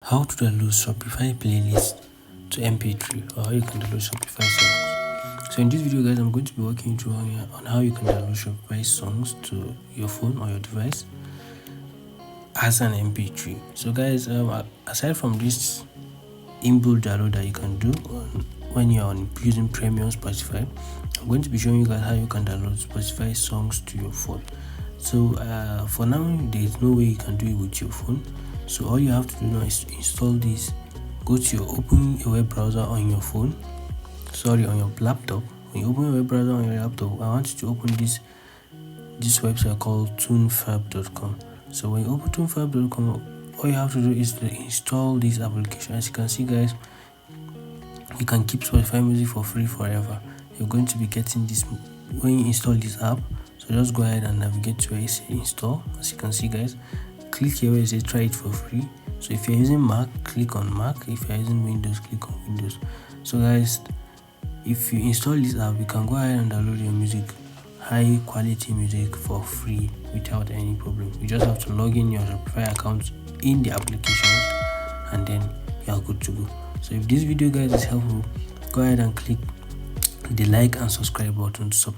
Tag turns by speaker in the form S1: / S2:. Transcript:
S1: How to download Shopify playlist to MP3, or how you can download Shopify songs. So in this video, guys, I'm going to be walking through on how you can download Shopify songs to your phone or your device as an MP3. So guys, aside from this inbuilt download that you can do when you're using premium Spotify, I'm going to be showing you guys how you can download Spotify songs to your phone. So for now, there's no way you can do it with your phone. So all you have to do now is to install this. Open a web browser on your phone, on your laptop. When you open a web browser on your laptop, I want you to open this website called tunefab.com. So when you open tunefab.com, all you have to do is to install this application. As you can see, guys, you can keep Spotify music for free forever. You're going to be getting this when you install this app. So just go ahead and navigate to where it says install. As you can see, guys, click here where it says try it for free. So if you're using Mac, click on Mac. If you're using Windows, click on Windows. So guys, if you install this app, you can go ahead and download your music, high quality music, for free without any problem. You just have to log in your Shopify account in the application, and then you're good to go. So if this video, guys, is helpful, go ahead and click the like and subscribe button to support.